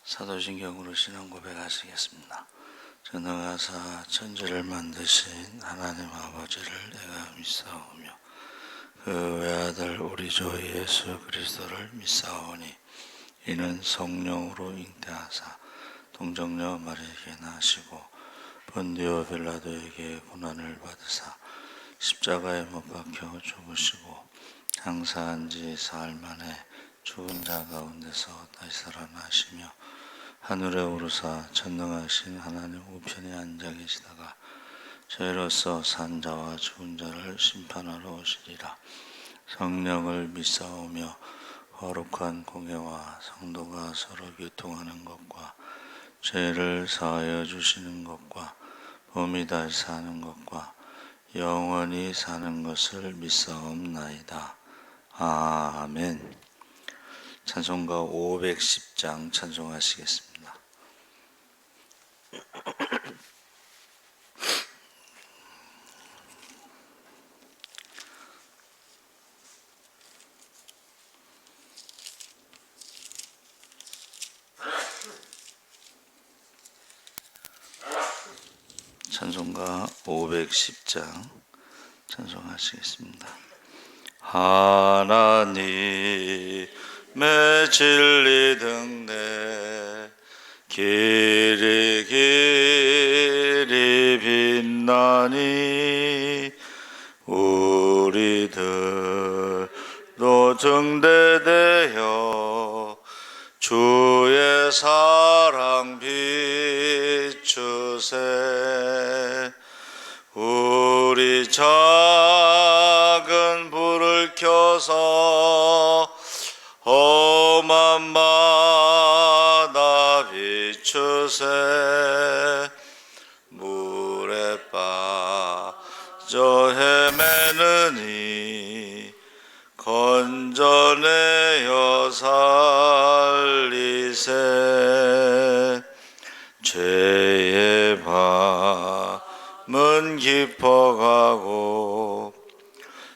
사도신경으로 신앙 고백하시겠습니다. 전능하사 천지를 만드신 하나님 아버지를 내가 믿사오며 그 외아들 우리 주 예수 그리스도를 믿사오니 이는 성령으로 잉태하사 동정녀 마리아에게 나시고 본디오 빌라도에게 고난을 받으사 십자가에 못 박혀 죽으시고 장사한 지 사흘 만에 죽은 자 가운데서 다시 살아나시며 하늘에 오르사 전능하신 하나님 우편에 앉아 계시다가 저희로서 산 자와 죽은 자를 심판하러 오시리라. 성령을 믿사오며 거룩한 공예와 성도가 서로 교통하는 것과 죄를 사하여 주시는 것과 몸이 다시 사는 것과 영원히 사는 것을 믿사옵나이다. 아멘. 찬송가 510장 찬송하시겠습니다. 찬송가 510장 찬송하시겠습니다. 하나님의 진리 등대 길이 빛나니 우리들도 증대되어 주의 사랑 비추세. 우리 작은 불을 켜서 험한 바다 비추세. 물에 빠져 헤매느니 건져내어 살리세. 죄의 밤은 깊어가고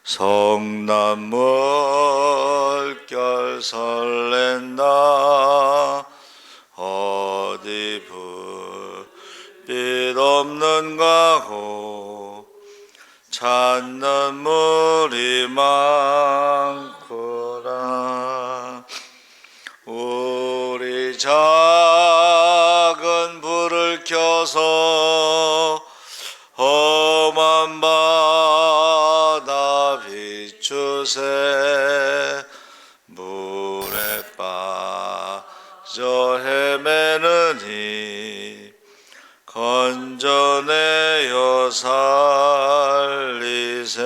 성난 물결 설렌다. 어디 불빛 없는가 고 찾는 물이 많구나. 우리 작은 불을 켜서 험한 바다 비추세. 물에 빠져 헤매느니 건져내어 살리세.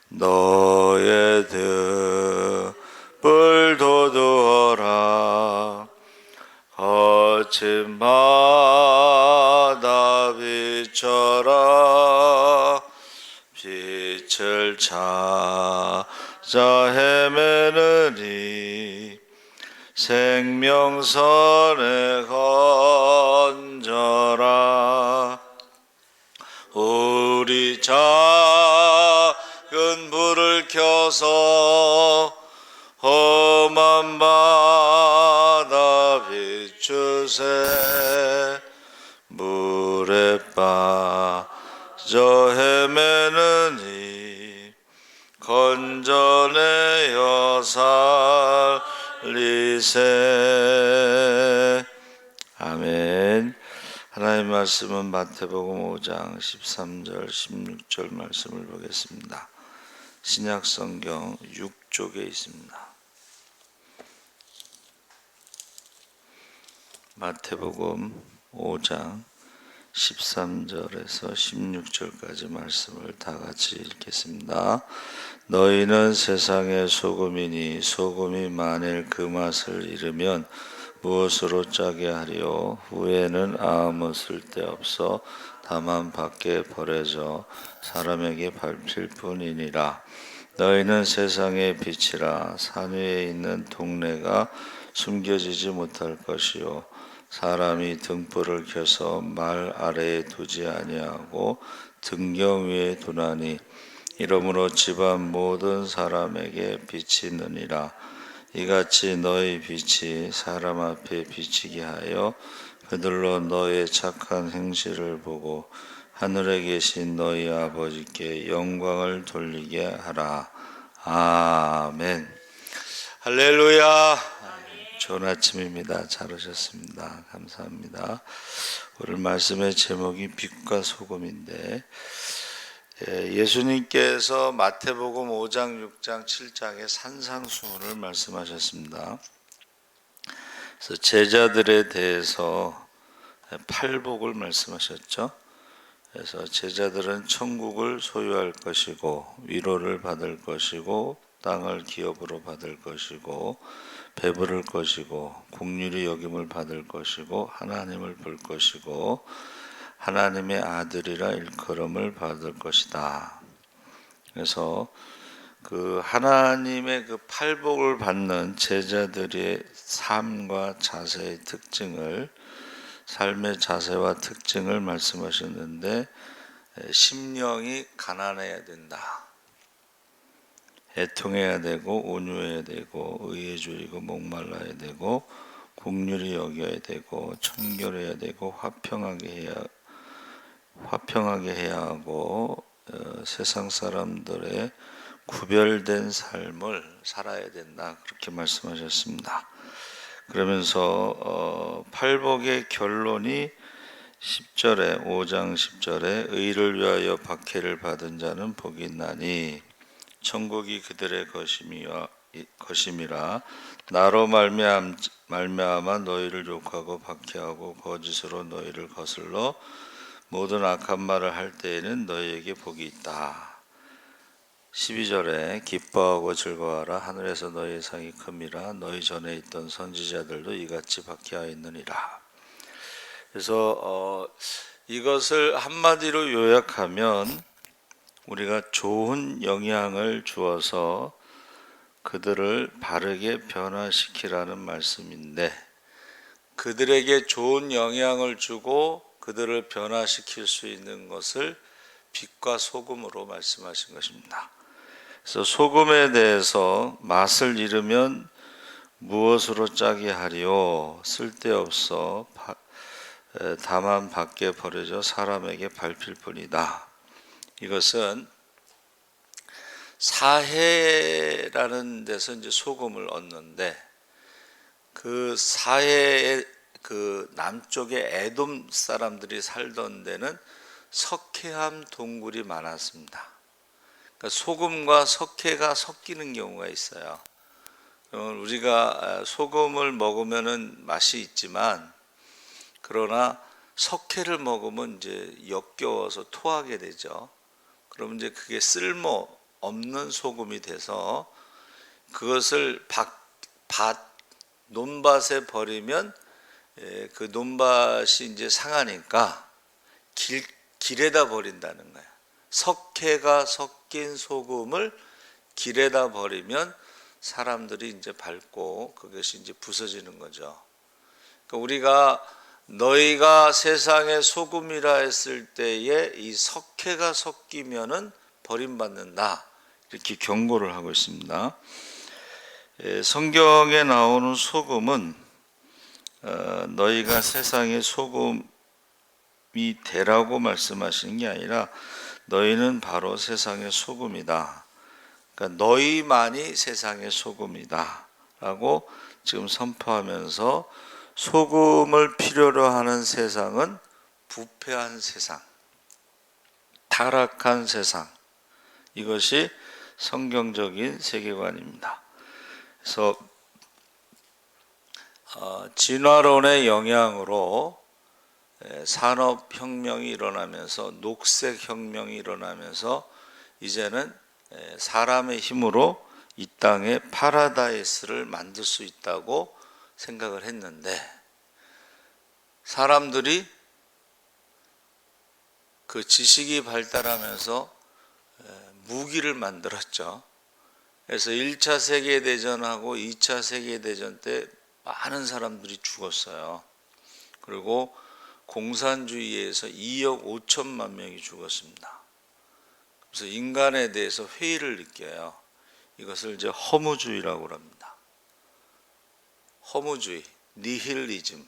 너의 등불 돋우어라. 거친 바다 비춰라. 빛을 찾아 헤매느니 생명선에 건져라. 우리 작은 불을 켜서 험한 바다 비추세. 물에 빠져 헤매느니 건져내어 살리세. 아멘. 하나님의 말씀은 마태복음 5장 13절 16절 말씀을 보겠습니다. 신약성경 6쪽에 있습니다. 마태복음 5장 13절에서 16절까지 말씀을 다 같이 읽겠습니다. 너희는 세상의 소금이니 소금이 만일 그 맛을 잃으면 무엇으로 짜게 하리요? 후에는 아무 쓸데없어 다만 밖에 버려져 사람에게 밟힐 뿐이니라. 너희는 세상의 빛이라. 산 위에 있는 동네가 숨겨지지 못할 것이요 사람이 등불을 켜서 말 아래에 두지 아니하고 등경 위에 두나니 이러므로 집안 모든 사람에게 빛이 느니라. 이같이 너희 빛이 사람 앞에 비치게 하여 그들로 너의 착한 행실을 보고 하늘에 계신 너희 아버지께 영광을 돌리게 하라. 아멘. 할렐루야. 좋은 아침입니다. 잘 오셨습니다. 감사합니다. 오늘 말씀의 제목이 빛과 소금인데, 예수님께서 마태복음 5장, 6장, 7장에 산상수훈을 말씀하셨습니다. 그래서 제자들에 대해서 팔복을 말씀하셨죠. 그래서 제자들은 천국을 소유할 것이고 위로를 받을 것이고 땅을 기업으로 받을 것이고 배부를 것이고 긍휼히 여김을 받을 것이고 하나님을 볼 것이고 하나님의 아들이라 일컬음을 받을 것이다. 그래서 그 하나님의 그 팔복을 받는 제자들의 삶과 자세의 특징을, 삶의 자세와 특징을 말씀하셨는데, 심령이 가난해야 된다. 애통해야 되고 온유해야 되고 의회주의고 목말라야 되고 긍휼히 여겨야 되고 청결해야 되고 화평하게 해야 하고 세상 사람들의 구별된 삶을 살아야 된다. 그렇게 말씀하셨습니다. 그러면서 팔복의 결론이 10절에 5장 10절에 의를 위하여 박해를 받은 자는 복이 있나니 천국이 그들의 것임이라. 나로 말미암아 너희를 욕하고 박해하고 거짓으로 너희를 거슬러 모든 악한 말을 할 때에는 너희에게 복이 있다. 12절에 기뻐하고 즐거워하라. 하늘에서 너희의 상이 큼이라. 너희 전에 있던 선지자들도 이같이 박해하였느니라. 그래서 이것을 한마디로 요약하면 우리가 좋은 영향을 주어서 그들을 바르게 변화시키라는 말씀인데, 그들에게 좋은 영향을 주고 그들을 변화시킬 수 있는 것을 빛과 소금으로 말씀하신 것입니다. 그래서 소금에 대해서 맛을 잃으면 무엇으로 짜게 하리요? 쓸데없어 다만 밖에 버려져 사람에게 밟힐 뿐이다. 이것은 사해라는 데서 이제 소금을 얻는데, 그 사해의 그 남쪽에 에돔 사람들이 살던 데는 석회암 동굴이 많았습니다. 그러니까 소금과 석회가 섞이는 경우가 있어요. 우리가 소금을 먹으면은 맛이 있지만, 그러나 석회를 먹으면 이제 역겨워서 토하게 되죠. 그러면 이제 그게 쓸모 없는 소금이 돼서 그것을 논밭에 버리면 그 논밭이 이제 상하니까 길에다 버린다는 거예요. 석회가 섞인 소금을 길에다 버리면 사람들이 이제 밟고 그것이 이제 부서지는 거죠. 그러니까 우리가 너희가 세상의 소금이라 했을 때에 이 석회가 섞이면은 버림받는다. 이렇게 경고를 하고 있습니다. 성경에 나오는 소금은 너희가 세상의 소금이 되라고 말씀하시는 게 아니라 너희는 바로 세상의 소금이다. 그러니까 너희만이 세상의 소금이다 라고 지금 선포하면서, 소금을 필요로 하는 세상은 부패한 세상, 타락한 세상, 이것이 성경적인 세계관입니다. 그래서 진화론의 영향으로 산업혁명이 일어나면서, 녹색혁명이 일어나면서 이제는 사람의 힘으로 이 땅에 파라다이스를 만들 수 있다고 생각을 했는데, 사람들이 그 지식이 발달하면서 무기를 만들었죠. 그래서 1차 세계대전하고 2차 세계대전 때 많은 사람들이 죽었어요. 그리고 공산주의에서 2억 5천만 명이 죽었습니다. 그래서 인간에 대해서 회의를 느껴요. 이것을 이제 허무주의라고 합니다. 허무주의, 니힐리즘.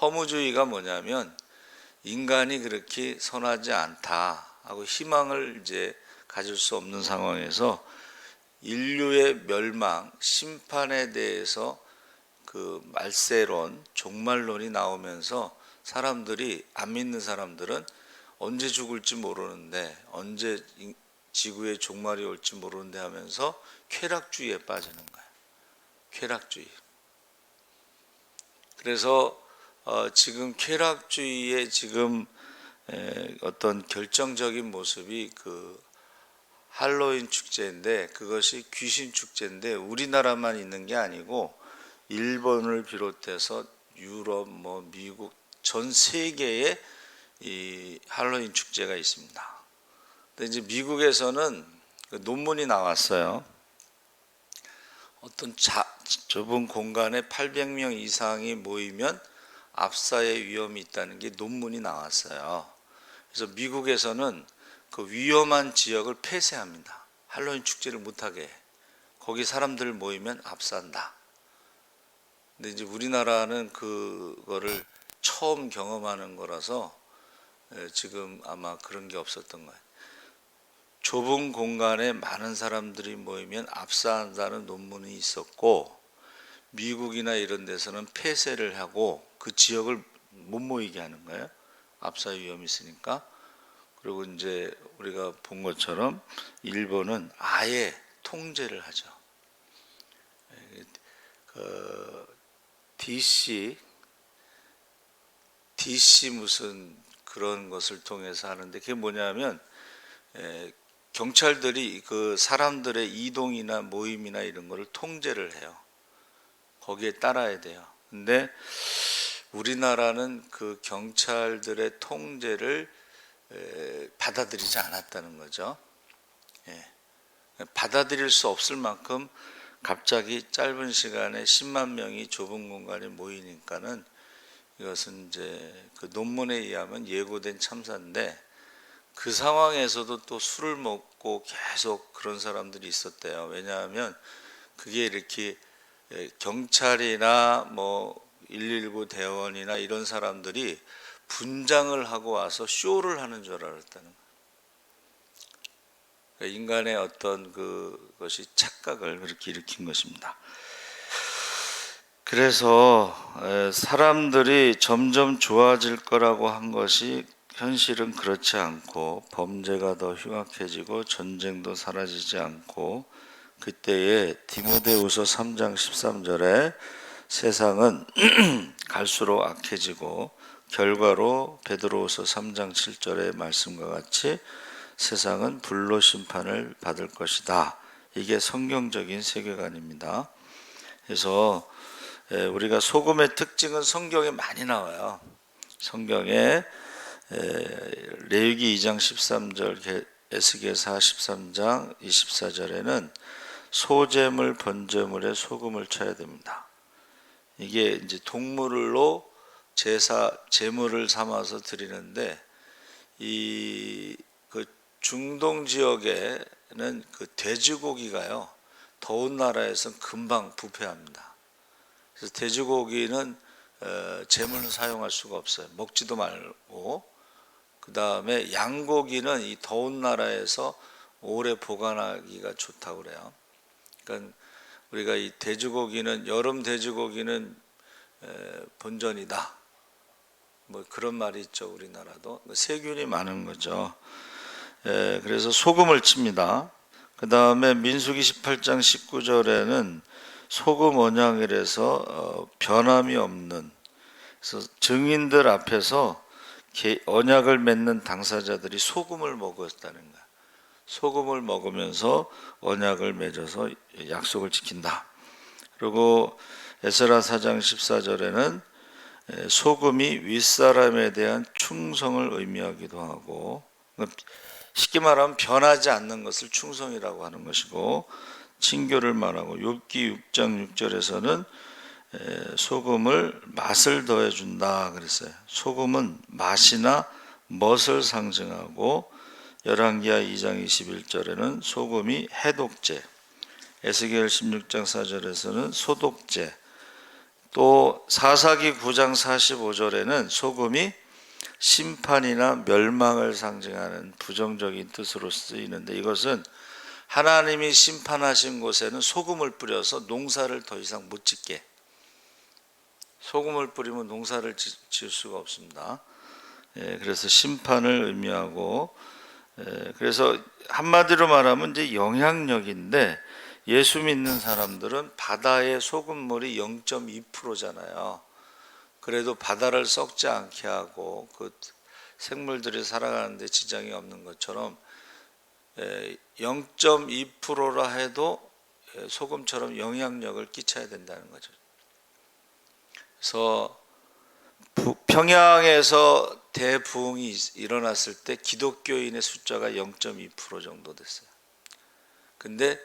허무주의가 뭐냐면 인간이 그렇게 선하지 않다 하고 희망을 이제 가질 수 없는 상황에서 인류의 멸망, 심판에 대해서 그 말세론, 종말론이 나오면서 사람들이, 안 믿는 사람들은 언제 죽을지 모르는데, 언제 지구의 종말이 올지 모르는데 하면서 쾌락주의에 빠지는 거예요. 쾌락주의. 그래서 지금 쾌락주의의 지금 어떤 결정적인 모습이 그 할로윈 축제인데, 그것이 귀신 축제인데 우리나라만 있는 게 아니고 일본을 비롯해서 유럽, 미국 전 세계에 이 할로윈 축제가 있습니다. 근데 이제 미국에서는 그 논문이 나왔어요. 어떤 좁은 공간에 800명 이상이 모이면 압사의 위험이 있다는 게 논문이 나왔어요. 그래서 미국에서는 그 위험한 지역을 폐쇄합니다. 할로윈 축제를 못하게 해. 거기 사람들 모이면 압사한다. 근데 이제 우리나라는 그거를 처음 경험하는 거라서 지금 아마 그런 게 없었던 거예요. 좁은 공간에 많은 사람들이 모이면 압사한다는 논문이 있었고, 미국이나 이런 데서는 폐쇄를 하고 그 지역을 못 모이게 하는 거예요. 압사 위험이 있으니까. 그리고 이제 우리가 본 것처럼 일본은 아예 통제를 하죠. DC 무슨 그런 것을 통해서 하는데, 그게 뭐냐면 경찰들이 그 사람들의 이동이나 모임이나 이런 거를 통제를 해요. 거기에 따라야 돼요. 근데 우리나라는 그 경찰들의 통제를 받아들이지 않았다는 거죠. 받아들일 수 없을 만큼 갑자기 짧은 시간에 10만 명이 좁은 공간에 모이니까는, 이것은 이제 그 논문에 의하면 예고된 참사인데, 그 상황에서도 또 술을 먹고 계속 그런 사람들이 있었대요. 왜냐하면 그게 이렇게 경찰이나 119 대원이나 이런 사람들이 분장을 하고 와서 쇼를 하는 줄 알았다는 거예요. 그러니까 인간의 어떤 그것이 착각을 그렇게 일으킨 것입니다. 그래서 사람들이 점점 좋아질 거라고 한 것이 현실은 그렇지 않고, 범죄가 더 흉악해지고 전쟁도 사라지지 않고, 그때에 디모데후서 3장 13절에 세상은 갈수록 악해지고, 결과로 베드로후서 3장 7절의 말씀과 같이 세상은 불로 심판을 받을 것이다. 이게 성경적인 세계관입니다. 그래서 우리가 소금의 특징은 성경에 많이 나와요. 성경에 레위기 2장 13절, 에스겔서 43장 24절에는 소제물, 번제물에 소금을 쳐야 됩니다. 이게 이제 동물로 제물을 삼아서 드리는데, 그 중동 지역에는 그 돼지고기가요, 더운 나라에서는 금방 부패합니다. 그래서 돼지고기는 제물로 사용할 수가 없어요. 먹지도 말고. 그 다음에 양고기는 이 더운 나라에서 오래 보관하기가 좋다고 그래요. 그러니까 우리가 이 돼지고기는, 여름 돼지고기는 본전이다, 그런 말이 있죠. 우리나라도 세균이 많은 거죠. 그래서 소금을 칩니다. 그 다음에 민수기 18장 19절에는 소금 언약이라서 변함이 없는, 그래서 증인들 앞에서 언약을 맺는 당사자들이 소금을 먹었다는 거야. 소금을 먹으면서 언약을 맺어서 약속을 지킨다. 그리고 에스라 4장 14절에는 소금이 윗사람에 대한 충성을 의미하기도 하고, 쉽게 말하면 변하지 않는 것을 충성이라고 하는 것이고, 친교를 말하고, 욥기 6장 6절에서는 소금을 맛을 더해준다 그랬어요. 소금은 맛이나 멋을 상징하고, 열왕기하 2장 21절에는 소금이 해독제, 에스겔 16장 4절에서는 소독제, 또 사사기 9장 45절에는 소금이 심판이나 멸망을 상징하는 부정적인 뜻으로 쓰이는데, 이것은 하나님이 심판하신 곳에는 소금을 뿌려서 농사를 더 이상 못 짓게, 소금을 뿌리면 농사를 지을 수가 없습니다. 그래서 심판을 의미하고, 그래서 한마디로 말하면 이제 영향력인데, 예수 믿는 사람들은 바다의 소금물이 0.2%잖아요. 그래도 바다를 썩지 않게 하고 그 생물들이 살아가는데 지장이 없는 것처럼 0.2%라 해도 소금처럼 영향력을 끼쳐야 된다는 거죠. 그래서 평양에서 대부흥이 일어났을 때 기독교인의 숫자가 0.2% 정도 됐어요. 근데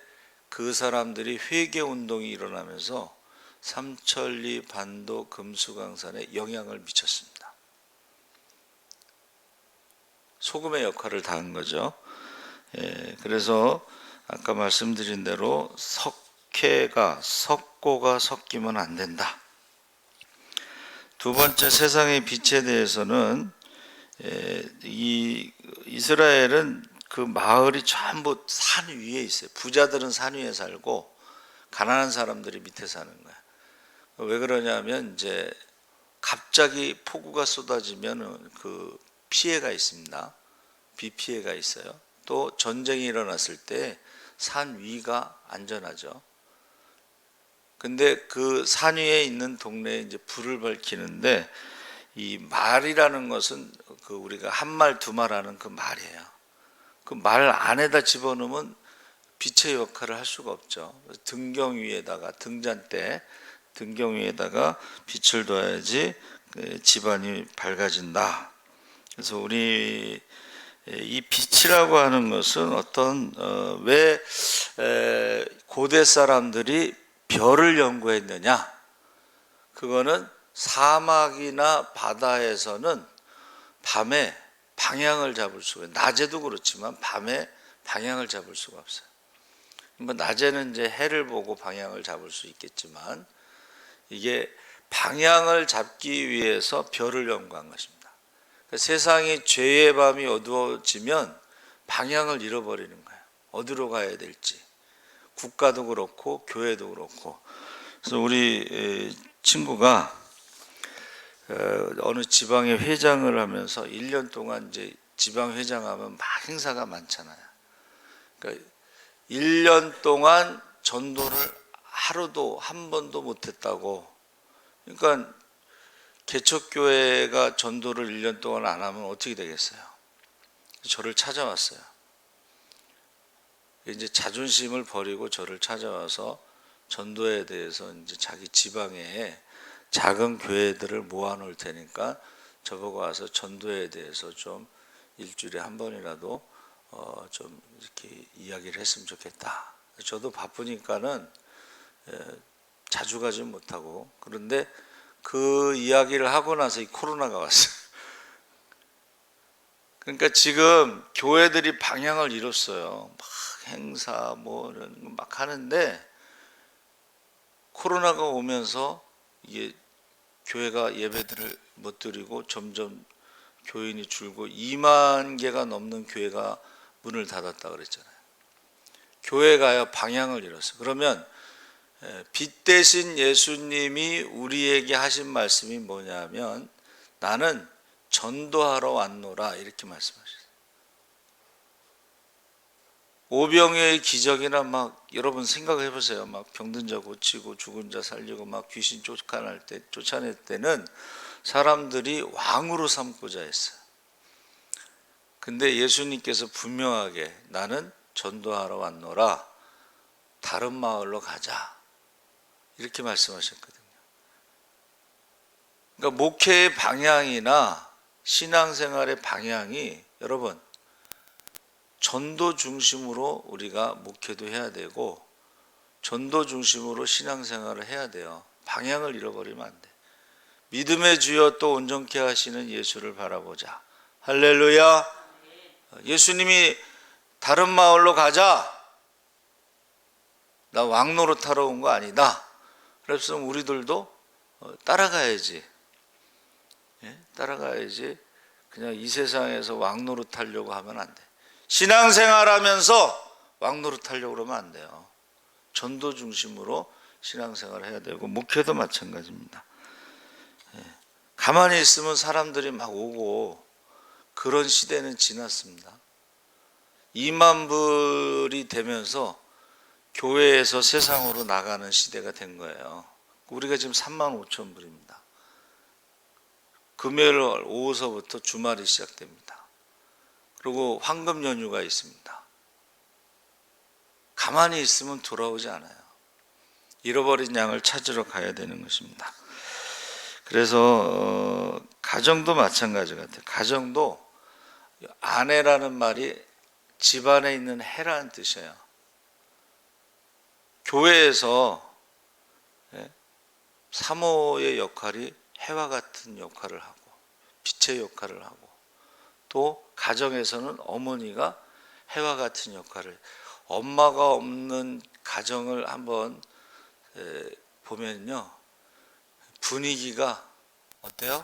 그 사람들이 회개운동이 일어나면서 삼천리, 반도, 금수강산에 영향을 미쳤습니다. 소금의 역할을 다한 거죠. 그래서 아까 말씀드린 대로 석고가 섞이면 안 된다. 두 번째, 세상의 빛에 대해서는 이 이스라엘은 그 마을이 전부 산 위에 있어요. 부자들은 산 위에 살고 가난한 사람들이 밑에 사는 거야. 왜 그러냐면 이제 갑자기 폭우가 쏟아지면 그 피해가 있습니다. 비 피해가 있어요. 또 전쟁이 일어났을 때 산 위가 안전하죠. 근데 그 산 위에 있는 동네에 이제 불을 밝히는데, 이 말이라는 것은 그 우리가 한 말 두 말 하는 그 말이에요. 그 말 안에다 집어넣으면 빛의 역할을 할 수가 없죠. 등경 위에다가, 등잔대 등경 위에다가 빛을 둬야지 집안이 밝아진다. 그래서 우리 이 빛이라고 하는 것은 어떤 왜 고대 사람들이 별을 연구했느냐? 그거는 사막이나 바다에서는 밤에 방향을 잡을 수가 있어요. 낮에도 그렇지만 밤에 방향을 잡을 수가 없어요. 뭐 낮에는 이제 해를 보고 방향을 잡을 수 있겠지만, 이게 방향을 잡기 위해서 별을 연구한 것입니다. 그러니까 세상이 죄의 밤이 어두워지면 방향을 잃어버리는 거예요. 어디로 가야 될지. 국가도 그렇고 교회도 그렇고. 그래서 우리 친구가 어느 지방의 회장을 하면서 1년 동안 이제 지방 회장하면 막 행사가 많잖아요. 그러니까 1년 동안 전도를 하루도 한 번도 못했다고. 그러니까 개척교회가 전도를 1년 동안 안 하면 어떻게 되겠어요? 저를 찾아왔어요. 이제 자존심을 버리고 저를 찾아와서 전도에 대해서 이제 자기 지방에 작은 교회들을 모아놓을 테니까 저보고 와서 전도에 대해서 좀 일주일에 한 번이라도 좀 이렇게 이야기를 했으면 좋겠다. 저도 바쁘니까는 자주 가지 못하고, 그런데 그 이야기를 하고 나서 이 코로나가 왔어요. 그러니까 지금 교회들이 방향을 잃었어요. 막 행사 막 하는데, 코로나가 오면서 이게 교회가 예배들을 못 드리고 점점 교인이 줄고 2만 개가 넘는 교회가 문을 닫았다 그랬잖아요. 교회가요 방향을 잃었어요. 그러면 빛 대신 예수님이 우리에게 하신 말씀이 뭐냐면, 나는 전도하러 왔노라, 이렇게 말씀하셨어요. 오병이의 기적이나 막 여러분 생각해 보세요. 막 병든 자 고치고 죽은 자 살리고 막 귀신 쫓아낼 때는 사람들이 왕으로 삼고자 했어요. 근데 예수님께서 분명하게 나는 전도하러 왔노라, 다른 마을로 가자, 이렇게 말씀하셨거든요. 그러니까 목회의 방향이나 신앙생활의 방향이, 여러분, 전도 중심으로 우리가 목회도 해야 되고 전도 중심으로 신앙생활을 해야 돼요. 방향을 잃어버리면 안 돼. 믿음의 주여 또 온전케 하시는 예수를 바라보자. 할렐루야. 예수님이 다른 마을로 가자, 나 왕노릇하러 온 거 아니다. 그래서 우리들도 따라가야지. 예? 따라가야지. 그냥 이 세상에서 왕노릇 하려고 하면 안 돼. 신앙생활하면서 왕노릇 하려고 그러면 안 돼요. 전도 중심으로 신앙생활을 해야 되고, 목회도 마찬가지입니다. 예. 가만히 있으면 사람들이 막 오고 그런 시대는 지났습니다. 2만 불이 되면서 교회에서 세상으로 나가는 시대가 된 거예요. 우리가 지금 3만 5천 불입니다. 금요일 오후서부터 주말이 시작됩니다. 그리고 황금 연휴가 있습니다. 가만히 있으면 돌아오지 않아요. 잃어버린 양을 찾으러 가야 되는 것입니다. 그래서 가정도 마찬가지 같아요. 가정도 아내라는 말이 집안에 있는 해라는 뜻이에요. 교회에서 사모의 역할이 해와 같은 역할을 하고 빛의 역할을 하고, 또 가정에서는 어머니가 해와 같은 역할을, 엄마가 없는 가정을 한번 보면요, 분위기가 어때요?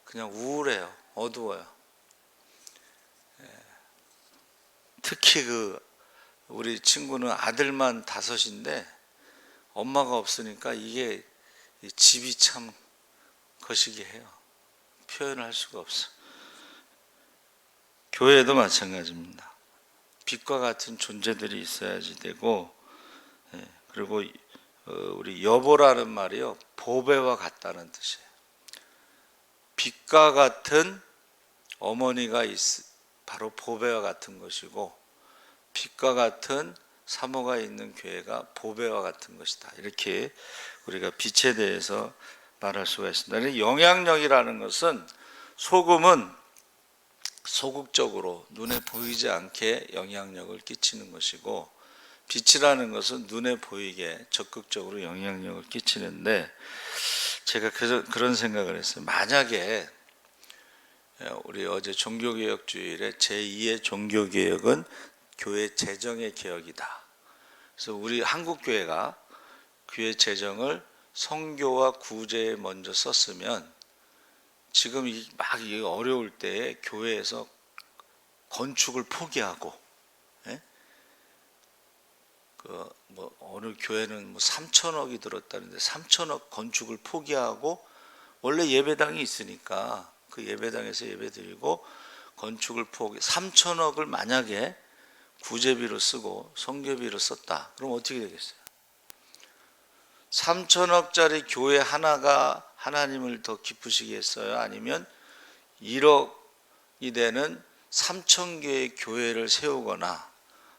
그냥 우울해요. 어두워요. 특히 우리 친구는 아들만 5인데 엄마가 없으니까 이게 집이 참 거시기해요. 표현을 할 수가 없어. 교회도 마찬가지입니다. 빛과 같은 존재들이 있어야지 되고, 그리고 우리 여보라는 말이요, 보배와 같다는 뜻이에요. 빛과 같은 어머니가 바로 보배와 같은 것이고, 빛과 같은 사모가 있는 교회가 보배와 같은 것이다. 이렇게 우리가 빛에 대해서 말할 수가 있습니다. 영향력이라는 것은, 소금은 소극적으로 눈에 보이지 않게 영향력을 끼치는 것이고, 빛이라는 것은 눈에 보이게 적극적으로 영향력을 끼치는데, 제가 그런 생각을 했어요. 만약에 우리 어제 종교개혁 주일에 제2의 종교개혁은 교회 재정의 개혁이다. 그래서 우리 한국교회가 교회 재정을 선교와 구제에 먼저 썼으면, 지금 막 어려울 때에 교회에서 건축을 포기하고, 어느 교회는 3천억이 들었다는데 3천억 건축을 포기하고, 원래 예배당이 있으니까 그 예배당에서 예배드리고 건축을 3천억을 만약에 구제비로 쓰고 선교비로 썼다. 그럼 어떻게 되겠어요? 3천억짜리 교회 하나가 하나님을 더 기쁘시겠어요? 아니면 1억이 되는 3,000개의 교회를 세우거나,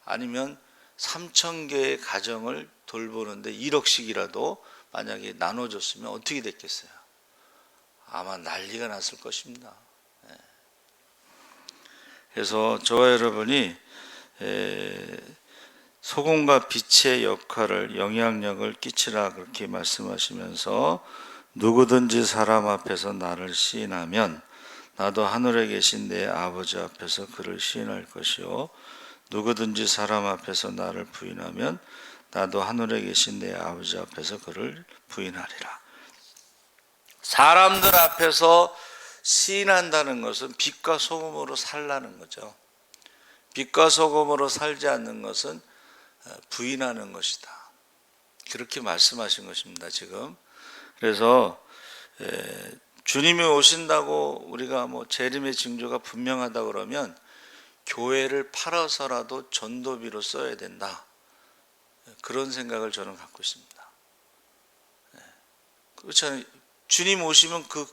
아니면 3,000개의 가정을 돌보는데 1억씩이라도 만약에 나눠줬으면 어떻게 됐겠어요? 아마 난리가 났을 것입니다. 그래서 저와 여러분이 소금과 빛의 역할을, 영향력을 끼치라 그렇게 말씀하시면서, 누구든지 사람 앞에서 나를 시인하면 나도 하늘에 계신 내 아버지 앞에서 그를 시인할 것이요, 누구든지 사람 앞에서 나를 부인하면 나도 하늘에 계신 내 아버지 앞에서 그를 부인하리라. 사람들 앞에서 시인한다는 것은 빛과 소금으로 살라는 거죠. 빛과 소금으로 살지 않는 것은 부인하는 것이다. 그렇게 말씀하신 것입니다, 지금. 그래서 주님이 오신다고 우리가 재림의 징조가 분명하다 그러면 교회를 팔아서라도 전도비로 써야 된다. 그런 생각을 저는 갖고 있습니다. 그렇잖아요. 주님 오시면 그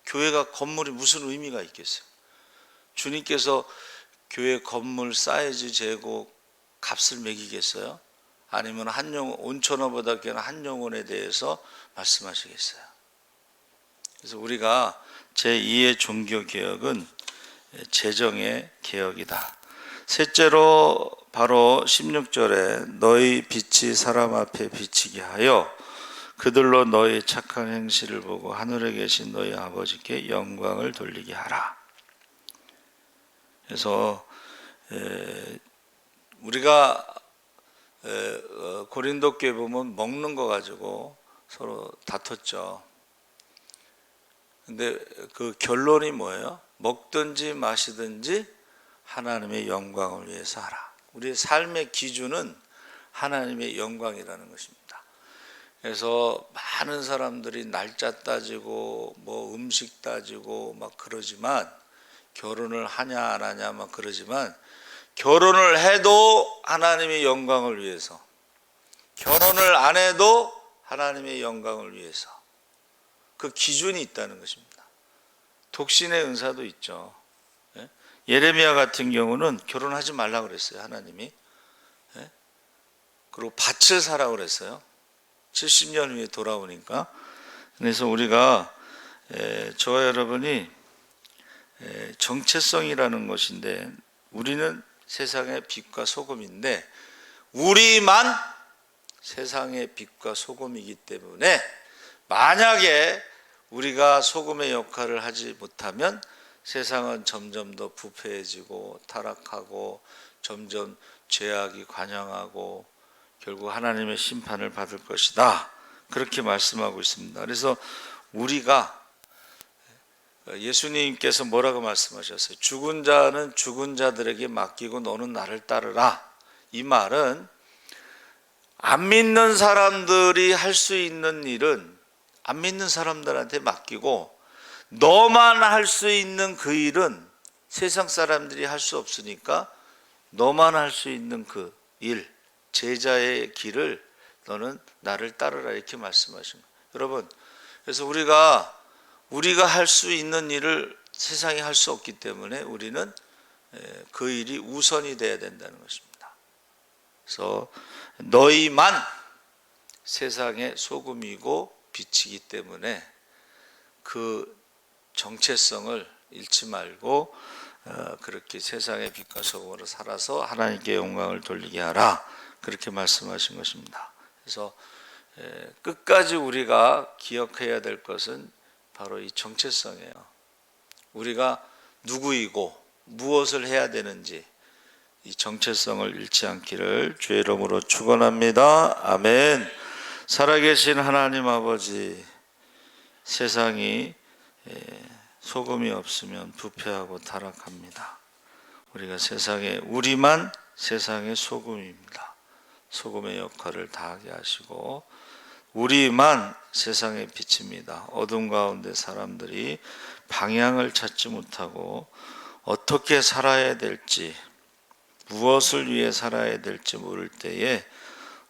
교회가, 건물이 무슨 의미가 있겠어요? 주님께서 교회 건물 사이즈 재고 값을 매기겠어요? 아니면 온천어보다 귀한 한 영혼에 대해서 말씀하시겠어요? 그래서 우리가 제2의 종교개혁은 재정의 개혁이다. 셋째로 바로 16절에 너희 빛이 사람 앞에 비치게 하여 그들로 너희 착한 행실을 보고 하늘에 계신 너희 아버지께 영광을 돌리게 하라. 그래서 우리가 고린도 교회 보면 먹는 거 가지고 서로 다퉜죠. 근데 그 결론이 뭐예요? 먹든지 마시든지 하나님의 영광을 위해서 하라. 우리의 삶의 기준은 하나님의 영광이라는 것입니다. 그래서 많은 사람들이 날짜 따지고 뭐 음식 따지고 막 그러지만, 결혼을 하냐 안 하냐 막 그러지만, 결혼을 해도 하나님의 영광을 위해서, 결혼을 안 해도 하나님의 영광을 위해서, 그 기준이 있다는 것입니다. 독신의 은사도 있죠. 예레미야 같은 경우는 결혼하지 말라고 그랬어요, 하나님이. 그리고 밭을 사라고 그랬어요. 70년 후에 돌아오니까. 그래서 우리가 저와 여러분이 정체성이라는 것인데, 우리는 세상의 빛과 소금인데 우리만 세상의 빛과 소금이기 때문에, 만약에 우리가 소금의 역할을 하지 못하면 세상은 점점 더 부패해지고 타락하고 점점 죄악이 관영하고 결국 하나님의 심판을 받을 것이다, 그렇게 말씀하고 있습니다. 그래서 우리가, 예수님께서 뭐라고 말씀하셨어요? 죽은 자는 죽은 자들에게 맡기고 너는 나를 따르라. 이 말은 안 믿는 사람들이 할 수 있는 일은 안 믿는 사람들한테 맡기고, 너만 할 수 있는 그 일은 세상 사람들이 할 수 없으니까 너만 할 수 있는 그 일, 제자의 길을 너는 나를 따르라, 이렇게 말씀하신 거예요. 여러분, 그래서 우리가 할 수 있는 일을 세상이 할 수 없기 때문에 우리는 그 일이 우선이 돼야 된다는 것입니다. 그래서 너희만 세상의 소금이고 빛이기 때문에 그 정체성을 잃지 말고 그렇게 세상의 빛과 소금으로 살아서 하나님께 영광을 돌리게 하라, 그렇게 말씀하신 것입니다. 그래서 끝까지 우리가 기억해야 될 것은 바로 이 정체성이에요. 우리가 누구이고 무엇을 해야 되는지, 이 정체성을 잃지 않기를 주의 이름으로 축원합니다. 아멘. 살아계신 하나님 아버지, 세상이 소금이 없으면 부패하고 타락합니다. 우리만 세상의 소금입니다. 소금의 역할을 다하게 하시고 우리만 세상의 빛입니다. 어둠 가운데 사람들이 방향을 찾지 못하고 어떻게 살아야 될지, 무엇을 위해 살아야 될지 모를 때에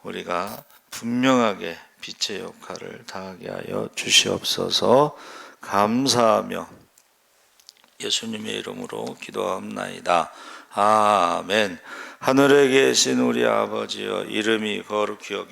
우리가 분명하게 빛의 역할을 다하게 하여 주시옵소서. 감사하며 예수님의 이름으로 기도합나이다. 아멘. 하늘에 계신 우리 아버지여, 이름이 거룩히 여겨